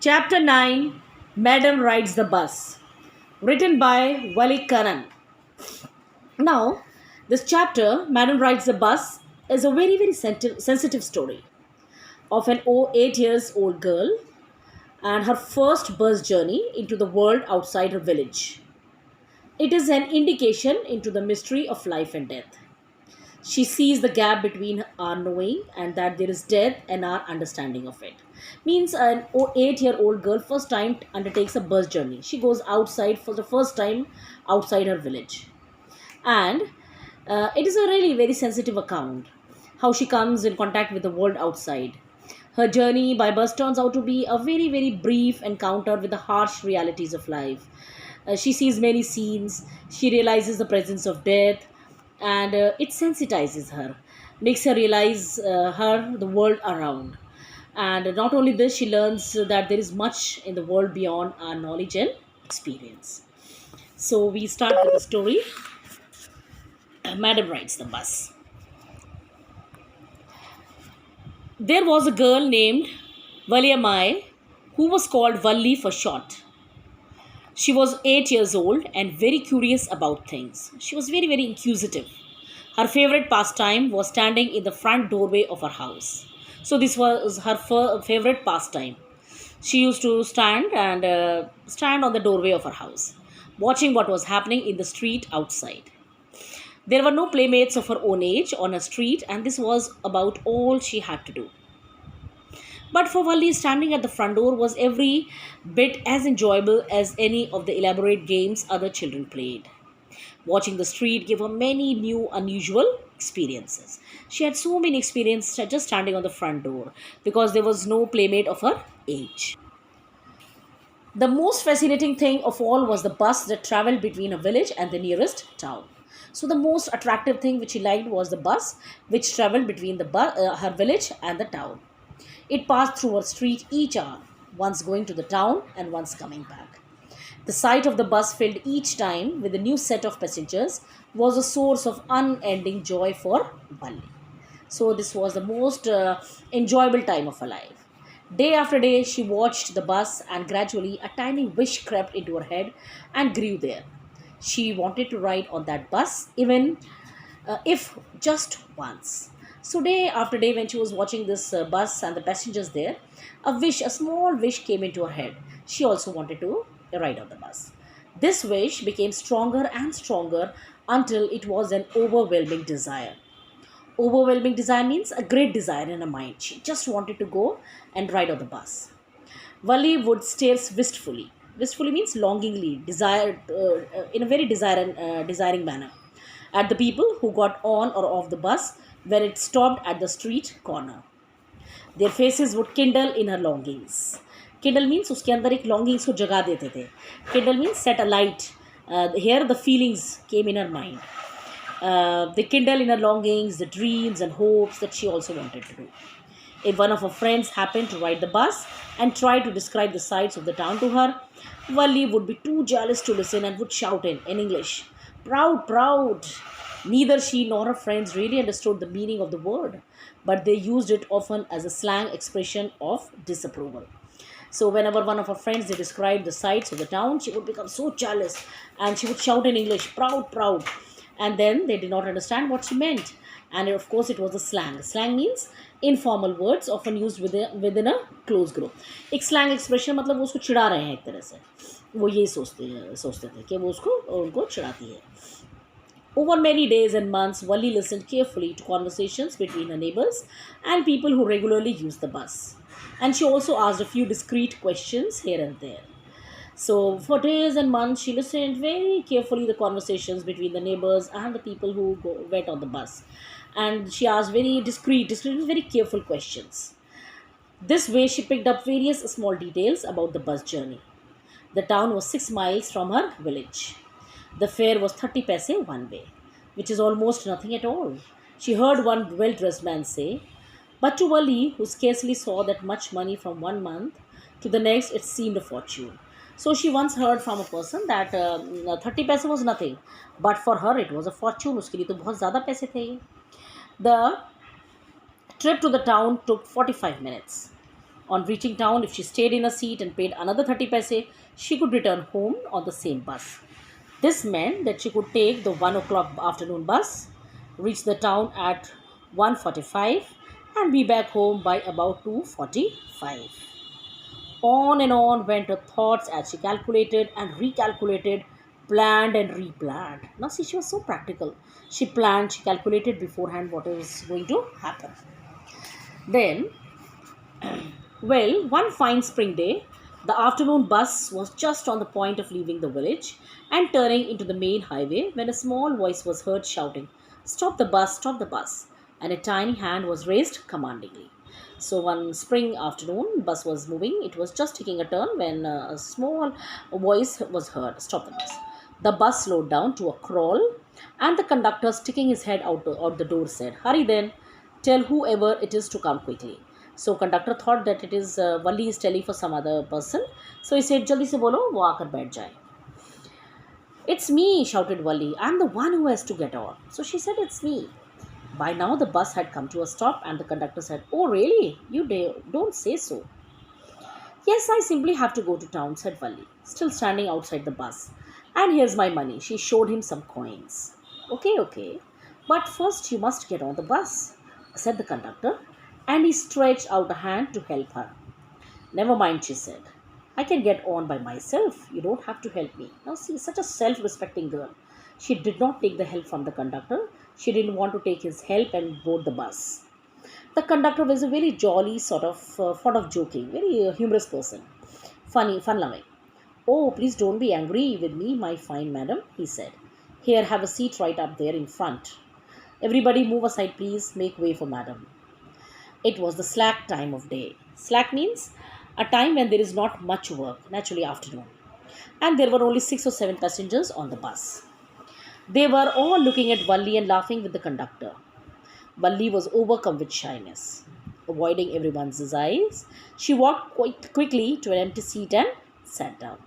Chapter 9, Madam Rides the Bus, written by Wali Karan. Now, this chapter, Madam Rides the Bus, is a very sensitive story of an 8 years old girl and her first bus journey into the world outside her village. It is an indication into the mystery of life and death. She sees the gap between our knowing and that there is death and our understanding of it. Means an 8-year-old girl first time undertakes a bus journey. She goes outside for the first time outside her village. And it is a really very sensitive account how she comes in contact with the world outside. Her journey by bus turns out to be a very brief encounter with the harsh realities of life. She sees many scenes, she realizes the presence of death, and it sensitizes her, makes her realize the world around. And not only this, she learns that there is much in the world beyond our knowledge and experience. So we start with the story. Madam rides the bus. There was a girl named Valiamai who was called Valli for short. She was 8 years old and very curious about things. She was very inquisitive. Her favorite pastime was standing in the front doorway of her house. So this was her favorite pastime. She used to stand on the doorway of her house, watching what was happening in the street outside. There were no playmates of her own age on her street, and this was about all she had to do. But for Valli, standing at the front door was every bit as enjoyable as any of the elaborate games other children played. Watching the street gave her many new, unusual experiences. She had so many experiences just standing on the front door because there was no playmate of her age. The most fascinating thing of all was the bus that traveled between her village and the nearest town. So the most attractive thing which she liked was the bus which traveled between her village and the town. It passed through her street each hour, once going to the town and once coming back. The sight of the bus filled each time with a new set of passengers was a source of unending joy for Valli. So this was the most enjoyable time of her life. Day after day, she watched the bus, and gradually a tiny wish crept into her head and grew there. She wanted to ride on that bus, even if just once. So day after day, when she was watching this bus and the passengers there, a small wish came into her head. She also wanted to ride on the bus. This wish became stronger and stronger until it was an overwhelming desire. Overwhelming desire means a great desire in her mind. She just wanted to go and ride on the bus. Valli would stare wistfully. Wistfully means longingly, desired in a very desiring manner, at the people who got on or off the bus when it stopped at the street corner. Their faces would kindle in her longings. Kindle means उसके अंदर एक longings को जगा देते थे. Kindle means set alight. Here the feelings came in her mind. They kindle in her longings, the dreams and hopes that she also wanted to do. If one of her friends happened to ride the bus and tried to describe the sights of the town to her, Valli would be too jealous to listen and would shout in English, "Proud, proud." Neither she nor her friends really understood the meaning of the word, but they used it often as a slang expression of disapproval. So whenever one of her friends they described the sights of the town, she would become so jealous and she would shout in English, "Proud, proud." And then they did not understand what she meant. And of course, it was a slang. Slang means informal words often used within a close group. एक slang expression मतलब वो उसको चिढ़ा रहे हैं एक तरह से. वो ये सोचते थे कि वो उनको चिढ़ाती है. Over many days and months, Valli listened carefully to conversations between her neighbors and people who regularly used the bus. And she also asked a few discreet questions here and there. So for days and months, she listened very carefully the conversations between the neighbors and the people who went on the bus. And she asked very discreet, very careful questions. This way, she picked up various small details about the bus journey. The town was 6 miles from her village. The fare was 30 paise one way, which is almost nothing at all. She heard one well-dressed man say, but to Valli, who scarcely saw that much money from one month to the next, it seemed a fortune. So she once heard from a person that 30 paise was nothing, but for her it was a fortune. उसके लिए तो बहुत ज़्यादा पैसे थे. The trip to the town took 45 minutes. On reaching town, if she stayed in a seat and paid another 30 paise, she could return home on the same bus. This meant that she could take the 1 o'clock afternoon bus, reach the town at 1:45, and be back home by about 2:45. On and on went her thoughts as she calculated and recalculated, planned and replanned. Now, see, she was so practical. She planned, she calculated beforehand what was going to happen. Then, well, one fine spring day, the afternoon bus was just on the point of leaving the village and turning into the main highway when a small voice was heard shouting, "Stop the bus, stop the bus!" And a tiny hand was raised commandingly. So one spring afternoon, bus was moving. It was just taking a turn when a small voice was heard, "Stop the bus." The bus slowed down to a crawl, and the conductor, sticking his head out the door, said, "Hurry then, tell whoever it is to come quickly." So conductor thought that it is Valli is telling for some other person. So he said, "Jaldi se bolo, wo aakar baith jaye." "It's me," shouted Valli. "I'm the one who has to get on." So she said, "It's me." By now the bus had come to a stop, and the conductor said, "Oh really? Don't say so." "Yes, I simply have to go to town," said Valli, still standing outside the bus. "And here's my money." She showed him some coins. "Okay, okay. But first you must get on the bus," said the conductor, and he stretched out a hand to help her. "Never mind," she said. "I can get on by myself. You don't have to help me." Now, see, such a self respecting girl. She did not take the help from the conductor. She didn't want to take his help and board the bus. The conductor was a very jolly, sort of fond of joking, very humorous person. Funny, fun loving. "Oh, please don't be angry with me, my fine madam," he said. "Here, have a seat right up there in front. Everybody move aside, please. Make way for madam." It was the slack time of day. Slack means a time when there is not much work, naturally afternoon. And there were only 6 or 7 passengers on the bus. They were all looking at Valli and laughing with the conductor. Valli was overcome with shyness. Avoiding everyone's eyes, she walked quite quickly to an empty seat and sat down.